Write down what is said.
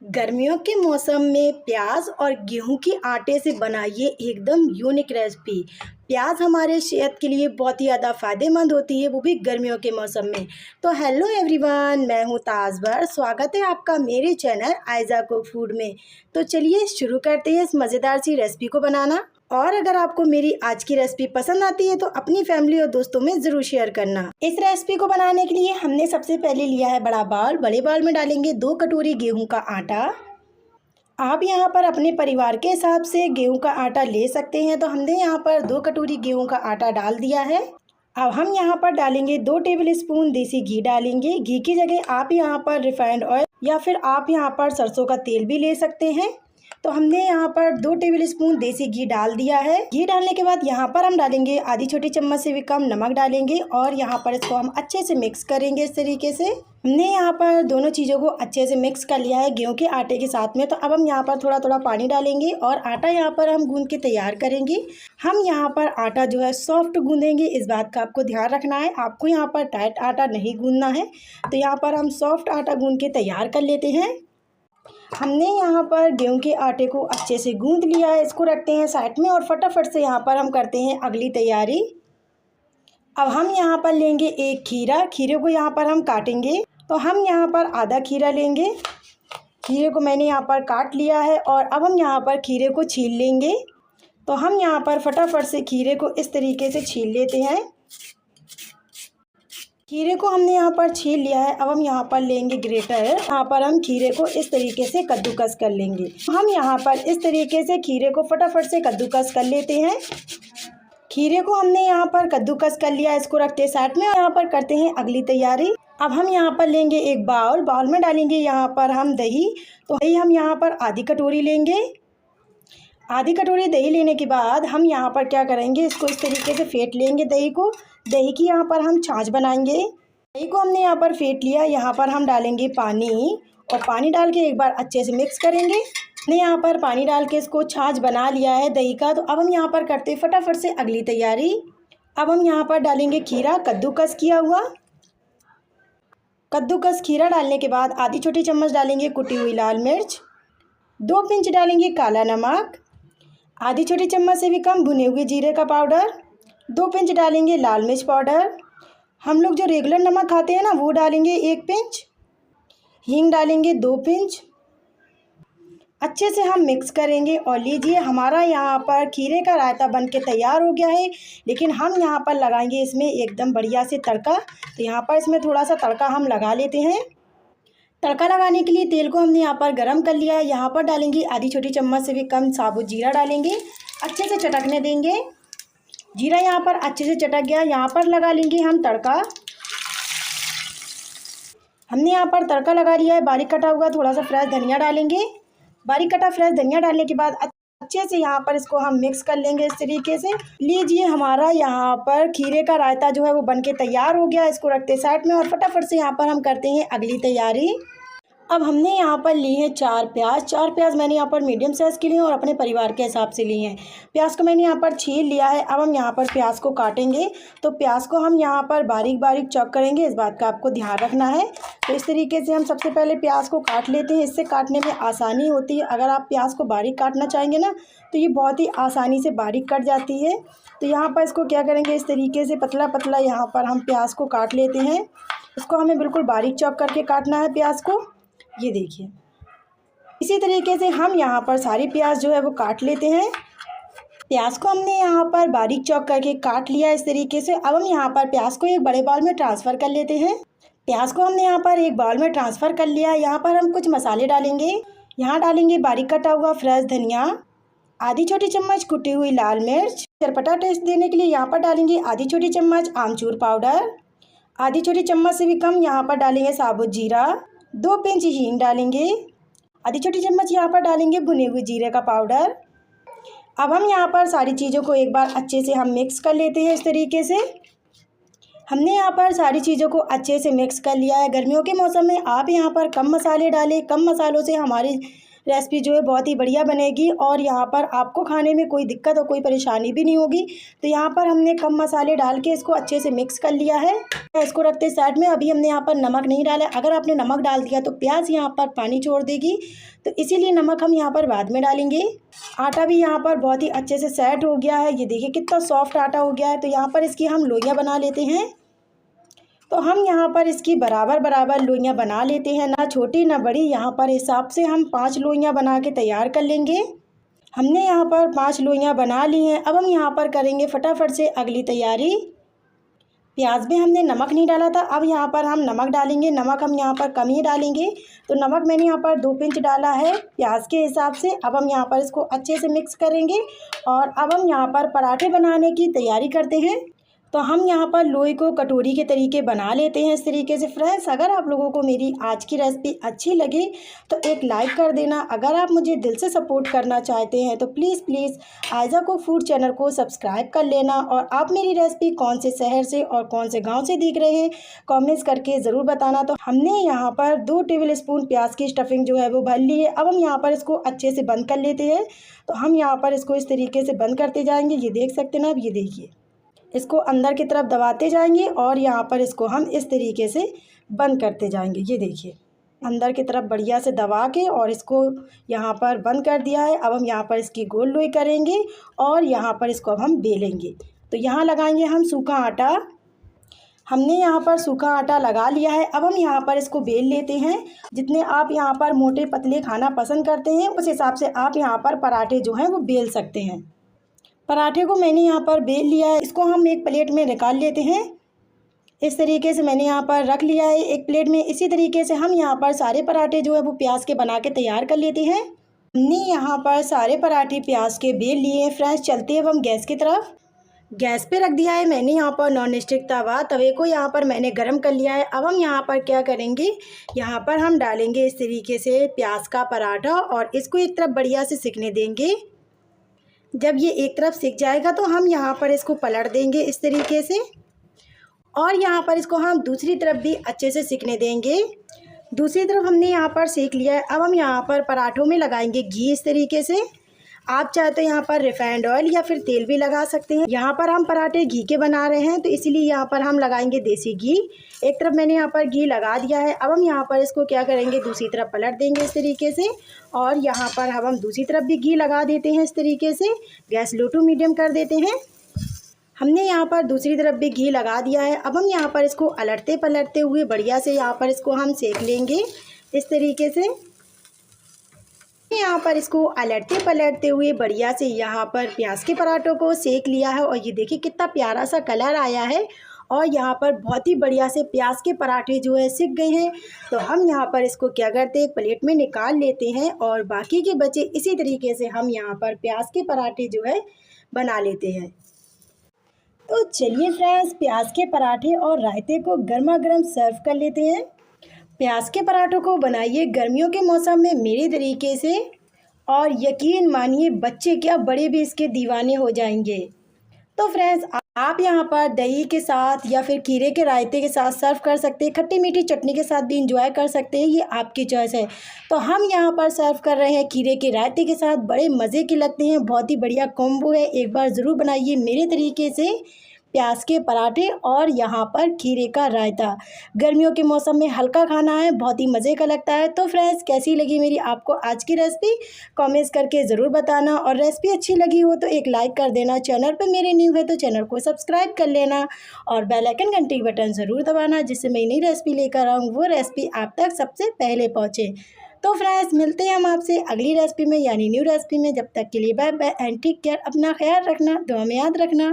गर्मियों के मौसम में प्याज और गेहूं के आटे से बनाइए एकदम यूनिक रेसिपी। प्याज हमारे सेहत के लिए बहुत ही ज़्यादा फ़ायदेमंद होती है, वो भी गर्मियों के मौसम में। तो हेलो एवरीवन, मैं हूं ताजबर। स्वागत है आपका मेरे चैनल आयजा कुक फूड में। तो चलिए शुरू करते हैं इस मज़ेदार सी रेसिपी को बनाना। और अगर आपको मेरी आज की रेसिपी पसंद आती है तो अपनी फैमिली और दोस्तों में ज़रूर शेयर करना। इस रेसिपी को बनाने के लिए हमने सबसे पहले लिया है बड़ा बाउल। बड़े बाउल में डालेंगे 2 कटोरी गेहूं का आटा। आप यहाँ पर अपने परिवार के हिसाब से गेहूं का आटा ले सकते हैं। तो हमने यहाँ पर 2 कटोरी गेहूं का आटा डाल दिया है। अब हम यहाँ पर डालेंगे 2 टेबल स्पून देसी घी डालेंगे। घी की जगह आप यहाँ पर रिफाइंड ऑयल या फिर आप यहाँ पर सरसों का तेल भी ले सकते हैं। तो हमने यहाँ पर 2 टेबल स्पून देसी घी डाल दिया है। घी डालने के बाद यहाँ पर हम डालेंगे आधी छोटी चम्मच से भी कम नमक डालेंगे और यहाँ पर इसको हम अच्छे से मिक्स करेंगे। इस तरीके से हमने यहाँ पर दोनों चीज़ों को अच्छे से मिक्स कर लिया है गेहूं के आटे के साथ में। तो अब हम यहाँ पर थोड़ा थोड़ा पानी डालेंगे और आटा यहाँ पर हम गूंद के तैयार करेंगे। हम यहाँ पर आटा जो है सॉफ्ट गूंदेंगे, इस बात का आपको ध्यान रखना है। आपको यहाँ पर टाइट आटा नहीं गूंदना है। तो यहाँ पर हम सॉफ्ट आटा गूंद के तैयार कर लेते हैं। हमने यहाँ पर गेहूं के आटे को अच्छे से गूंद लिया है। इसको रखते हैं साइड में और फटाफट से यहाँ पर हम करते हैं अगली तैयारी। अब हम यहाँ पर लेंगे एक खीरा। खीरे को यहाँ पर हम काटेंगे। तो हम यहाँ पर आधा खीरा लेंगे। खीरे को मैंने यहाँ पर काट लिया है और अब हम यहाँ पर खीरे को छील लेंगे। तो हम यहाँ पर फटाफट से खीरे को इस तरीके से छील लेते हैं। खीरे को हमने यहाँ पर छील लिया है। अब हम यहाँ पर लेंगे ग्रेटर। यहाँ पर हम खीरे को इस तरीके से कद्दूकस कर लेंगे। हम यहाँ पर इस तरीके से खीरे को फटाफट से कद्दूकस कर लेते हैं। खीरे को हमने यहाँ पर कद्दूकस कर लिया। इसको रखते साइड में और यहाँ पर करते हैं अगली तैयारी। अब हम यहाँ पर लेंगे एक बाउल। बाउल में डालेंगे यहाँ पर हम दही। तो दही हम यहाँ पर आधी कटोरी लेंगे। आधी कटोरी दही लेने के बाद हम यहाँ पर क्या करेंगे, इसको इस तरीके से फेंट लेंगे दही को। दही की यहाँ पर हम छाछ बनाएंगे। दही को हमने यहाँ पर फेंट लिया। यहाँ पर हम डालेंगे पानी और पानी डाल के एक बार अच्छे से मिक्स करेंगे। हमने यहाँ पर पानी डाल के इसको छाछ बना लिया है दही का। तो अब हम यहाँ पर करते फटाफट से अगली तैयारी। अब हम यहाँ पर डालेंगे खीरा कद्दूकस किया हुआ। कद्दूकस खीरा डालने के बाद आधी छोटी चम्मच डालेंगे कुटी हुई लाल मिर्च। 2 पिंच डालेंगे काला नमक। आधी छोटी चम्मच से भी कम भुने हुए जीरे का पाउडर। 2 पिंच डालेंगे लाल मिर्च पाउडर। हम लोग जो रेगुलर नमक खाते हैं ना, वो डालेंगे 1 पिंच। हींग डालेंगे 2 पिंच। अच्छे से हम मिक्स करेंगे और लीजिए हमारा यहाँ पर खीरे का रायता बन के तैयार हो गया है। लेकिन हम यहाँ पर लगाएंगे इसमें एकदम बढ़िया से तड़का। तो यहाँ पर इसमें थोड़ा सा तड़का हम लगा लेते हैं। तड़का लगाने के लिए तेल को हमने यहाँ पर गरम कर लिया है। यहाँ पर डालेंगे आधी छोटी चम्मच से भी कम साबुत जीरा डालेंगे। अच्छे से चटकने देंगे। जीरा यहाँ पर अच्छे से चटक गया। यहाँ पर लगा लेंगे हम तड़का। हमने यहाँ पर तड़का लगा लिया है। बारीक कटा हुआ थोड़ा सा फ्रेश धनिया डालेंगे। बारीक कटा फ्रेश धनिया डालने के बाद अच्छे से यहाँ पर इसको हम मिक्स कर लेंगे इस तरीके से। लीजिए हमारा यहाँ पर खीरे का रायता जो है वो बनके तैयार हो गया। इसको रखते साइड में और फटाफट से यहाँ पर हम करते हैं अगली तैयारी। अब हमने यहाँ पर लिए हैं 4 प्याज। 4 प्याज मैंने यहाँ पर मीडियम साइज़ के लिए और अपने परिवार के हिसाब से लिए हैं। प्याज को मैंने यहाँ पर छील लिया है। अब हम यहाँ पर प्याज को काटेंगे। तो प्याज को हम यहाँ पर बारीक बारीक चॉप करेंगे, इस बात का आपको ध्यान रखना है। तो इस तरीके से हम सबसे पहले प्याज को काट लेते हैं। इससे काटने में आसानी होती है। अगर आप प्याज को बारीक काटना चाहेंगे ना, तो ये बहुत ही आसानी से बारीक कट जाती है। तो यहाँ पर इसको क्या करेंगे, इस तरीके से पतला पतला यहाँ पर हम प्याज को काट लेते हैं। इसको हमें बिल्कुल बारीक चॉप करके काटना है प्याज को। ये देखिए इसी तरीके से हम यहाँ पर सारी प्याज जो है वो काट लेते हैं। प्याज को हमने यहाँ पर बारीक चॉप करके काट लिया इस तरीके से। अब हम यहाँ पर प्याज को एक बड़े बाउल में ट्रांसफ़र कर लेते हैं। प्याज को हमने यहाँ पर एक बाउल में ट्रांसफ़र कर लिया। यहाँ पर हम कुछ मसाले डालेंगे। यहाँ डालेंगे बारीक कटा हुआ फ्रेश धनिया, आधी छोटी चम्मच कुटी हुई लाल मिर्च। चटपटा टेस्ट देने के लिए यहाँ पर डालेंगे आधी छोटी चम्मच आमचूर पाउडर। आधी छोटी चम्मच से भी कम यहाँ पर डालेंगे साबुत जीरा। 2 पिंच हींग डालेंगे। आधी छोटी चम्मच यहाँ पर डालेंगे भुने हुए जीरे का पाउडर। अब हम यहाँ पर सारी चीज़ों को एक बार अच्छे से हम मिक्स कर लेते हैं इस तरीके से। हमने यहाँ पर सारी चीज़ों को अच्छे से मिक्स कर लिया है। गर्मियों के मौसम में आप यहाँ पर कम मसाले डालें। कम मसालों से हमारी रेसिपी जो है बहुत ही बढ़िया बनेगी और यहाँ पर आपको खाने में कोई दिक्कत और कोई परेशानी भी नहीं होगी। तो यहाँ पर हमने कम मसाले डाल के इसको अच्छे से मिक्स कर लिया है। इसको रखते साइड में। अभी हमने यहाँ पर नमक नहीं डाला। अगर आपने नमक डाल दिया तो प्याज यहाँ पर पानी छोड़ देगी, तो इसीलिए नमक हम यहाँ पर बाद में डालेंगे। आटा भी यहाँ पर बहुत ही अच्छे से सेट हो गया है। ये देखिए कितना सॉफ्ट आटा हो गया है। तो यहाँ पर इसकी हम लोइयाँ बना लेते हैं। तो हम यहाँ पर इसकी बराबर बराबर लोइयाँ बना लेते हैं, ना छोटी ना बड़ी। यहाँ पर हिसाब से हम 5 लोइयाँ बना के तैयार कर लेंगे। हमने यहाँ पर 5 लोइयाँ बना ली हैं। अब हम यहाँ पर करेंगे फटाफट से अगली तैयारी। प्याज में हमने नमक नहीं डाला था, अब यहाँ पर हम नमक डालेंगे। नमक हम यहाँ पर कम ही डालेंगे। तो नमक मैंने यहाँ पर 2 पिंच डाला है प्याज के हिसाब से। अब हम यहाँ पर इसको अच्छे से मिक्स करेंगे और अब हम यहाँ पर पराठे बनाने की तैयारी करते हैं। तो हम यहाँ पर लोई को कटोरी के तरीके बना लेते हैं इस तरीके से। फ्रेंड्स, अगर आप लोगों को मेरी आज की रेसिपी अच्छी लगे तो एक लाइक कर देना। अगर आप मुझे दिल से सपोर्ट करना चाहते हैं तो please Aiza cook food channel को सब्सक्राइब कर लेना। और आप मेरी रेसिपी कौन से शहर से और कौन से गाँव से देख रहे हैं कॉमेंट्स करके ज़रूर बताना। तो हमने यहाँ पर 2 टेबल स्पून प्याज की स्टफिंग जो है वो भर ली है। अब हम यहाँ पर इसको अच्छे से बंद कर लेते हैं। तो हम यहाँ पर इसको इस तरीके से बंद करते जाएंगे। ये देख सकते हैं ना, अब ये देखिए, इसको अंदर की तरफ दबाते जाएंगे और यहाँ पर इसको हम इस तरीके से बंद करते जाएंगे। ये देखिए, अंदर की तरफ बढ़िया से दबा के और इसको यहाँ पर बंद कर दिया है। अब हम यहाँ पर इसकी गोल लोई करेंगे और यहाँ पर इसको अब हम बेलेंगे। तो यहाँ लगाएंगे हम सूखा आटा। हमने यहाँ पर सूखा आटा लगा लिया है। अब हम यहाँ पर इसको बेल लेते हैं। जितने आप यहाँ पर मोटे पतले खाना पसंद करते हैं उस हिसाब से आप यहाँ पर पराठे जो हैं वो बेल सकते हैं। पराठे को मैंने यहाँ पर बेल लिया है। इसको हम एक प्लेट में निकाल लेते हैं। इस तरीके से मैंने यहाँ पर रख लिया है एक प्लेट में। इसी तरीके से हम यहाँ पर सारे पराठे जो है वो प्याज के बना के तैयार कर लेते हैं। हमने यहाँ पर सारे पराठे प्याज के बेल लिए हैं। फ्रेंड्स, चलते हैं अब हम गैस की तरफ। गैस पे रख दिया है मैंने यहाँ पर नॉन स्टिक तवा। तवे को यहाँ पर मैंने गर्म कर लिया है। अब हम यहाँ पर क्या करेंगे, यहाँ पर हम डालेंगे इस तरीके से प्याज का पराठा और इसको एक तरफ बढ़िया से सिकने देंगे। जब ये एक तरफ सिक जाएगा तो हम यहाँ पर इसको पलट देंगे इस तरीके से और यहाँ पर इसको हम दूसरी तरफ भी अच्छे से सिकने देंगे। दूसरी तरफ हमने यहाँ पर सेक लिया है। अब हम यहाँ पर पराठों में लगाएंगे घी इस तरीके से। आप चाहे तो यहाँ पर रिफाइंड ऑयल या फिर तेल भी लगा सकते हैं। यहाँ पर हम पराठे घी के बना रहे हैं तो इसीलिए यहाँ पर हम लगाएंगे देसी घी। एक तरफ मैंने यहाँ पर घी लगा दिया है। अब हम यहाँ पर इसको क्या करेंगे, दूसरी तरफ पलट देंगे इस तरीके से और यहाँ पर हम दूसरी तरफ भी घी लगा देते हैं इस तरीके से। गैस लो टू मीडियम कर देते हैं। हमने यहाँ पर दूसरी तरफ भी घी लगा दिया है। अब हम यहाँ पर इसको अलटते पलटते हुए बढ़िया से यहाँ पर इसको हम सेक लेंगे इस तरीके से। यहाँ पर इसको अलटते पलटते हुए बढ़िया से यहाँ पर प्याज के पराठों को सेक लिया है और ये देखिए कितना प्यारा सा कलर आया है और यहाँ पर बहुत ही बढ़िया से प्याज के पराठे जो है सिक गए हैं। तो हम यहाँ पर इसको क्या करते हैं, एक प्लेट में निकाल लेते हैं और बाकी के बचे इसी तरीके से हम यहाँ पर प्याज के पराठे जो है बना लेते हैं। तो चलिए फ्रेंड्स, प्याज के पराठे और रायते को गर्मा गर्म सर्व कर लेते हैं। प्याज के पराठों को बनाइए गर्मियों के मौसम में मेरे तरीके से और यकीन मानिए बच्चे क्या बड़े भी इसके दीवाने हो जाएंगे। तो फ्रेंड्स, आप यहाँ पर दही के साथ या फिर खीरे के रायते के साथ सर्व कर सकते हैं। खट्टी मीठी चटनी के साथ भी इंजॉय कर सकते हैं, ये आपकी चॉइस है। तो हम यहाँ पर सर्व कर रहे हैं खीरे के रायते के साथ। बड़े मज़े के लगते हैं, बहुत ही बढ़िया कॉम्बो है। एक बार ज़रूर बनाइए मेरे तरीके से प्याज के पराठे और यहाँ पर खीरे का रायता। गर्मियों के मौसम में हल्का खाना है, बहुत ही मज़े का लगता है। तो फ्रेंड्स, कैसी लगी मेरी आपको आज की रेसिपी कमेंट्स करके ज़रूर बताना और रेसिपी अच्छी लगी हो तो एक लाइक कर देना। चैनल पर मेरे न्यू है तो चैनल को सब्सक्राइब कर लेना और बेल आइकन घंटी बटन ज़रूर दबाना, जिससे मैं नई रेसिपी लेकर आऊँ वो रेसिपी आप तक सबसे पहले पहुँचे। तो फ्रेंड्स, मिलते हैं हम आपसे अगली रेसिपी में यानी न्यू रेसिपी में। जब तक के लिए bye bye and take care. अपना ख्याल रखना, दुआ में याद रखना।